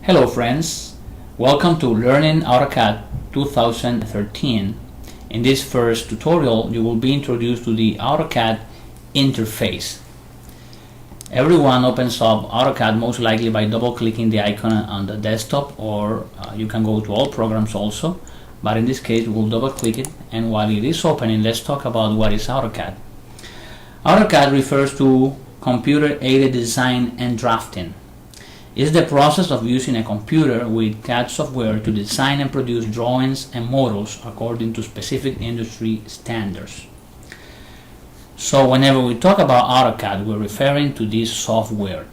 Hello friends, welcome to Learning Autocad 2013. In this first tutorial you will be introduced to the Autocad interface. Everyone opens up Autocad most likely by double clicking the icon on the desktop, or you can go to all programs also, but in this case we'll double click it, and while it is opening, let's talk about what is Autocad. Autocad refers to computer aided design and drafting. It's the process of using a computer with CAD software to design and produce drawings and models according to specific industry standards. So whenever we talk about AutoCAD, we're referring to this software.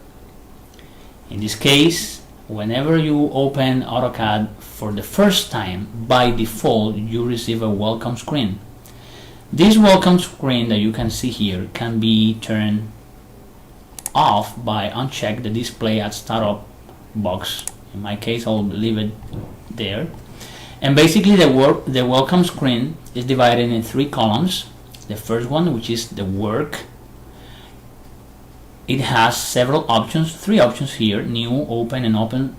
In this case, whenever you open AutoCAD for the first time, by default you receive a welcome screen. This welcome screen that you can see here can be turned off by uncheck the display at startup box. In my case, I'll leave it there. And basically the welcome screen is divided in three columns. The first one, which is the work, it has several options, three options here: new, open, and open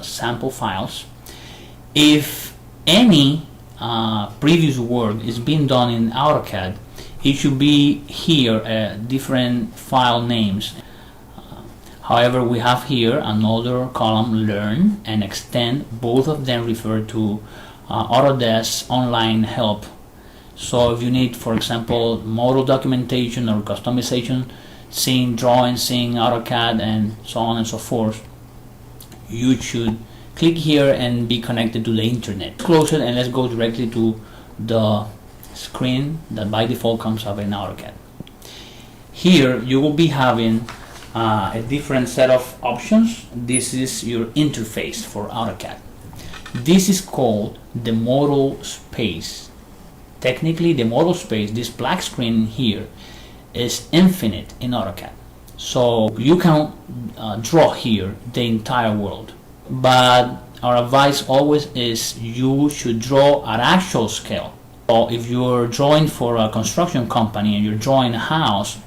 sample files. If any previous work is being done in AutoCAD, it should be here different file names. However, we have here another column, Learn and Extend. Both of them refer to Autodesk online help. So if you need, for example, model documentation or customization, seeing drawings, seeing AutoCAD, and so on and so forth, you should click here and be connected to the internet. Close it and let's go directly to the screen that by default comes up in AutoCAD. Here you will be having a different set of options. This is your interface for AutoCAD. This is called the model space. Technically, the model space, this black screen here, is infinite in AutoCAD. So you can draw here the entire world. But our advice always is you should draw at actual scale. So if you're drawing for a construction company and you're drawing a house,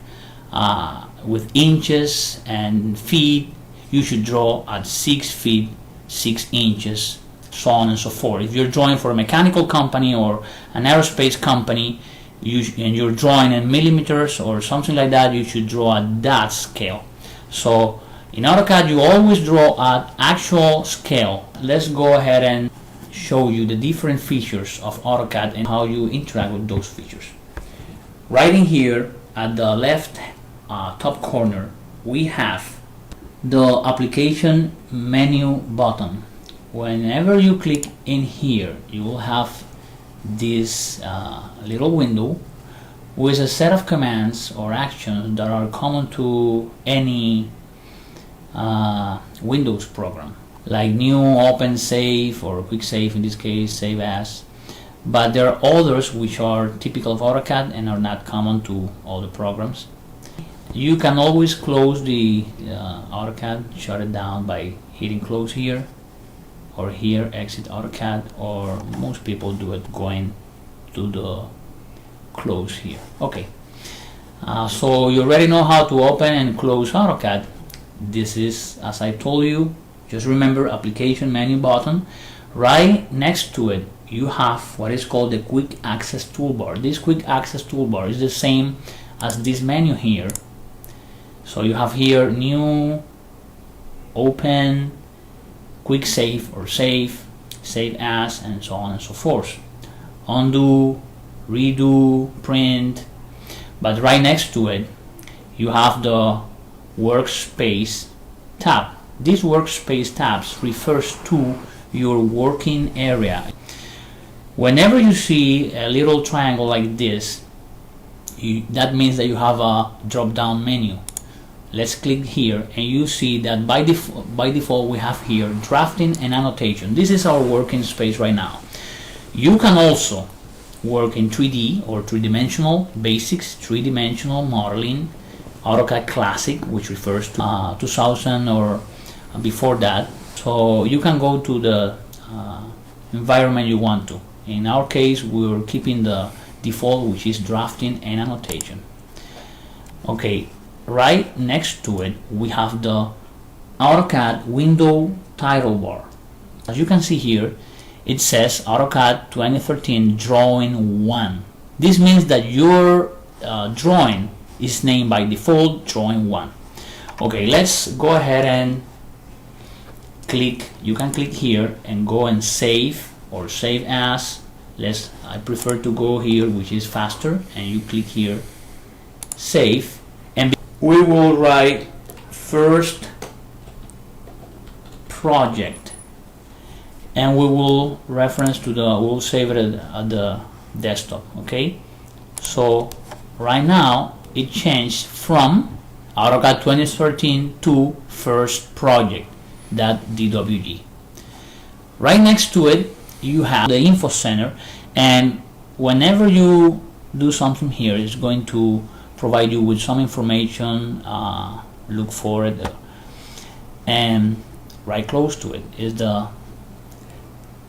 with inches and feet, you should draw at 6 feet 6 inches, so on and so forth. If you're drawing for a mechanical company or an aerospace company, and you're drawing in millimeters or something like that, you should draw at that scale. So in AutoCAD you always draw at actual scale. Let's go ahead and show you the different features of AutoCAD and how you interact with those features. Right in here at the left top corner, we have the application menu button. Whenever you click in here, you will have this little window with a set of commands or actions that are common to any Windows program, like new, open, save, or quick save, in this case save as. But there are others which are typical of AutoCAD and are not common to all the programs. You can always close the AutoCAD, shut it down by hitting close here, or here exit AutoCAD, or most people do it going to the close here. Okay, so you already know how to open and close AutoCAD. This is, as I told you, just remember application menu button. Right next to it you have what is called the quick access toolbar. This quick access toolbar is the same as this menu here. So you have here new, open, quick save or save, save as, and so on and so forth. Undo, redo, print. But right next to it you have the workspace tab. These workspace tabs refers to your working area. Whenever you see a little triangle like this, that means that you have a drop down menu. Let's click here and you see that by default we have here drafting and annotation. This is our working space right now. You can also work in 3D or three-dimensional basics, three-dimensional modeling, AutoCAD Classic, which refers to 2000 or before that. So you can go to the environment you want to. In our case, we're keeping the default, which is drafting and annotation. Okay, right next to it we have the AutoCAD window title bar. As you can see here, it says AutoCAD 2013 Drawing 1. This means that your drawing is named by default Drawing 1. Okay, let's go ahead and click. You can click here and go and save or save as. I prefer to go here, which is faster, and you click here, save, and we will write first project, and we will reference to we'll save it at the desktop. Okay, so right now it changed from AutoCAD 2013 to first project.dwg. Right next to it you have the info center, and whenever you do something here, it's going to provide you with some information. Look for it, and right close to it is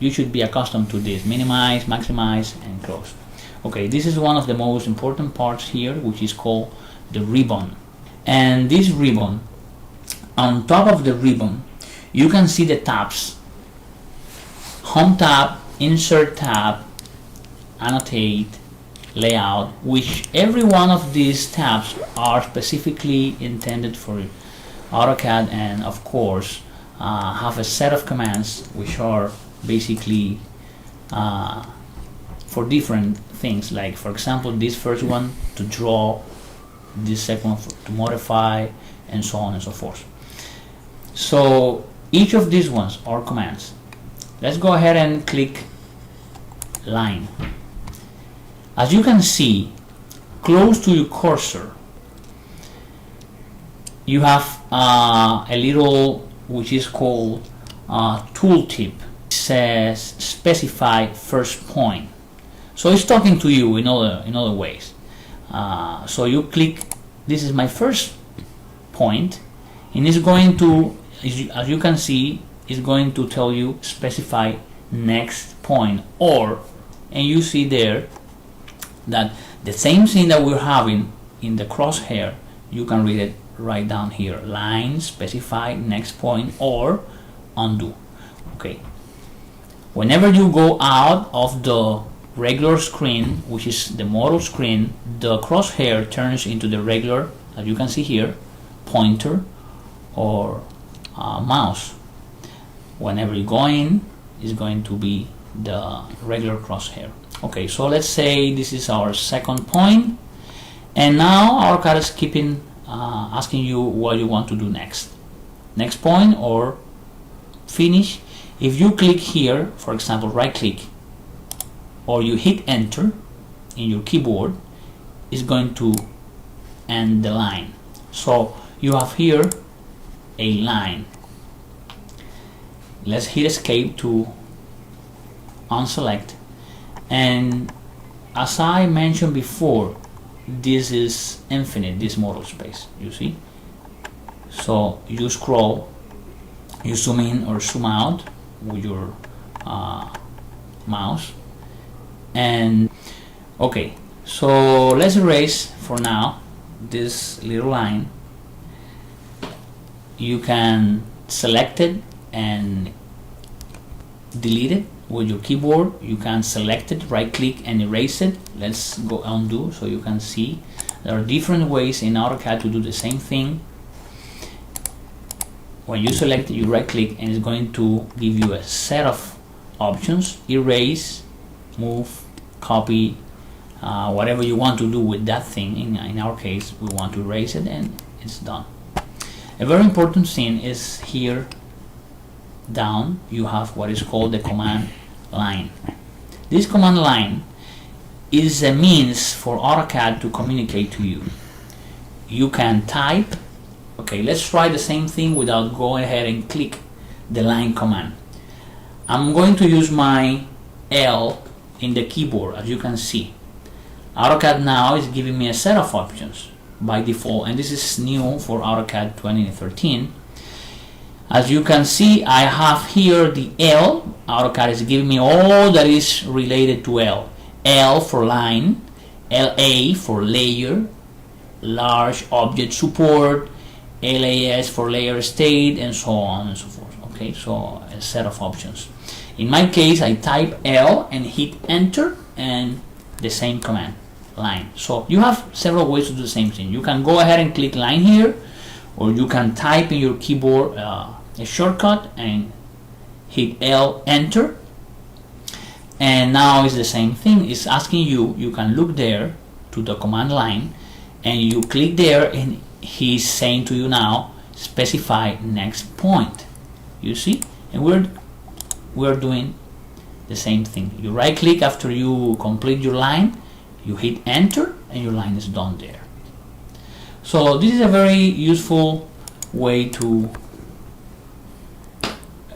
you should be accustomed to this: minimize, maximize, and close. Okay, this is one of the most important parts here, which is called the ribbon. And this ribbon, on top of the ribbon, you can see the tabs: Home tab, Insert tab, Annotate, Layout, which every one of these tabs are specifically intended for AutoCAD, and of course have a set of commands which are basically for different things. Like, for example, this first one to draw, this second one to modify, and so on and so forth. So each of these ones are commands. Let's go ahead and click line. As you can see, close to your cursor you have a little which is called tooltip. It says specify first point. So it's talking to you in other ways. So you click, this is my first point, and it's going to, as you can see, is going to tell you specify next point, and you see there that the same thing that we're having in the crosshair, you can read it right down here: line, specify next point, or undo. Okay, whenever you go out of the regular screen, which is the model screen, the crosshair turns into the regular, as you can see here, pointer or mouse. Whenever you go in, is going to be the regular crosshair. Okay, so let's say this is our second point, and now AutoCAD is asking you what you want to do next point or finish. If you click here, for example, right click, or you hit enter in your keyboard, is going to end the line. So you have here a line. Let's hit escape to unselect, and as I mentioned before, this is infinite, this model space, you see. So you scroll, you zoom in or zoom out with your mouse, and okay, so let's erase for now this little line. You can select it and delete it with your keyboard. You can select it, right click, and erase it. Let's go undo so you can see there are different ways in AutoCAD to do the same thing. When you select it, you right click, and it's going to give you a set of options: erase, move, copy, whatever you want to do with that thing. In our case, we want to erase it, and it's done. A very important thing is here down you have what is called the command line. This command line is a means for AutoCAD to communicate to you. You can type. Okay, let's try the same thing without going ahead and click the line command. I'm going to use my L in the keyboard. As you can see, AutoCAD now is giving me a set of options by default, and this is new for AutoCAD 2013. As you can see, I have here the L. AutoCAD is giving me all that is related to L. L for line, LA for layer, large object support, LAS for layer state, and so on and so forth. Okay, so a set of options. In my case, I type L and hit enter, and the same command, line. So you have several ways to do the same thing. You can go ahead and click line here, or you can type in your keyboard a shortcut and hit L, enter, and now it's the same thing. It's asking you, you can look there to the command line, and you click there, and he's saying to you now, specify next point. You see, and we're doing the same thing. You right click after you complete your line, you hit enter, and your line is done there. So this is a very useful way to,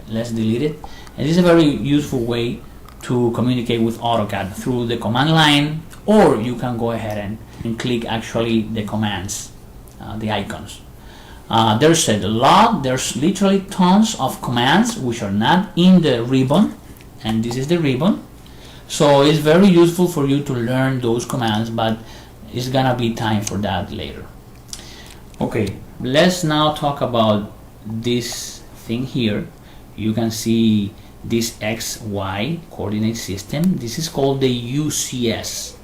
let's delete it, and this is a very useful way to communicate with AutoCAD through the command line, or you can go ahead and click actually the commands, the icons. There's a lot, there's literally tons of commands which are not in the ribbon, and this is the ribbon. So it's very useful for you to learn those commands, but it's gonna be time for that later. Okay, let's now talk about this thing here. You can see this XY coordinate system. This is called the UCS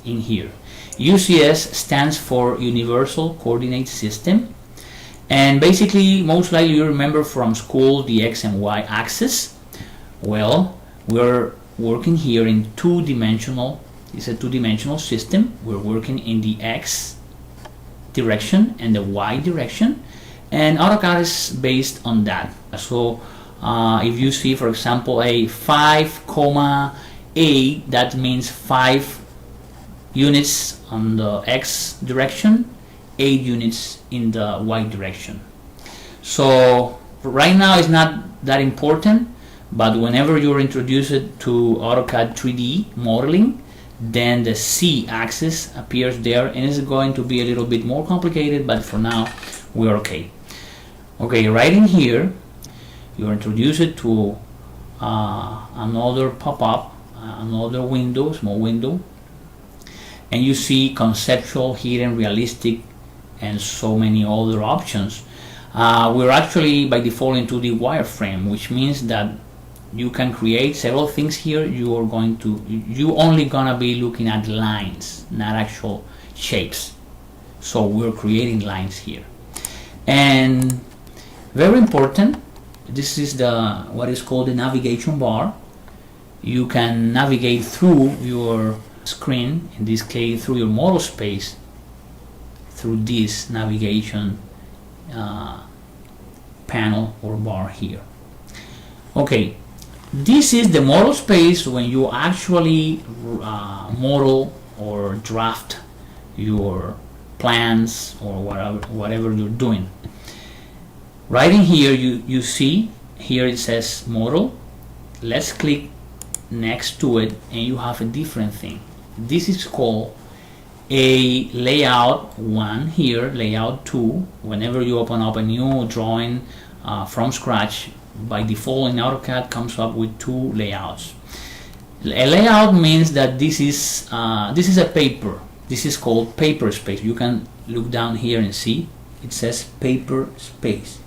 in here. UCS stands for Universal Coordinate System, and basically most likely you remember from school the X and Y axis. Well, we're working here in two-dimensional, it's a two-dimensional system. We're working in the X direction and the Y direction, and AutoCAD is based on that. So if you see, for example, a 5,8, that means 5 units on the X direction, 8 units in the Y direction. So right now it's not that important, but whenever you're introduced to AutoCAD 3D modeling, then the C axis appears there, and it's going to be a little bit more complicated, but for now we're okay. Okay, right in here you're introduced to another pop-up, another window, small window, and you see conceptual, hidden, realistic, and so many other options. We're actually by default into the wireframe, which means that you can create several things here. You only gonna be looking at lines, not actual shapes. So we're creating lines here, and very important, this is what is called the navigation bar. You can navigate through your screen, in this case through your model space, through this navigation panel or bar here. Okay, this is the model space when you actually model or draft your plans or whatever you're doing. Right in here you see here it says model. Let's click next to it, and you have a different thing. This is called a layout 1 here, layout 2. Whenever you open up a new drawing from scratch, by default in AutoCAD comes up with 2 layouts. A layout means that this is a paper. This is called paper space. You can look down here and see it says paper space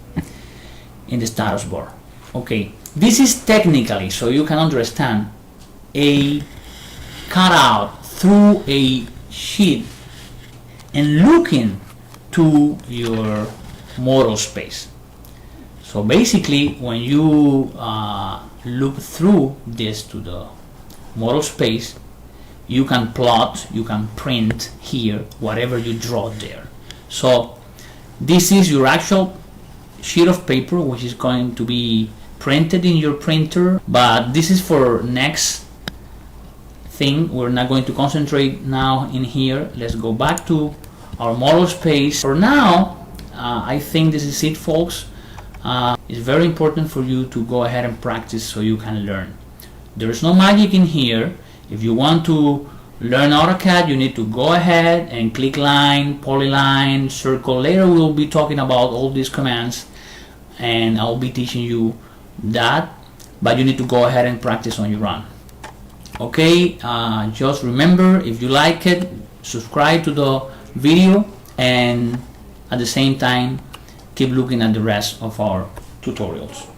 in the status bar. Okay, this is technically, so you can understand, a cutout through a sheet and looking to your model space. So basically when you look through this to the model space, you can plot, you can print here whatever you draw there. So this is your actual sheet of paper, which is going to be printed in your printer, but this is for next thing. We're not going to concentrate now in here. Let's go back to our model space. For now, I think this is it, folks. It's very important for you to go ahead and practice so you can learn. There's no magic in here. If you want to learn AutoCAD, you need to go ahead and click line, polyline, circle. Later we'll be talking about all these commands, and I'll be teaching you that, but you need to go ahead and practice on your own. Okay, just remember, if you like it, subscribe to the video, and at the same time keep looking at the rest of our tutorials.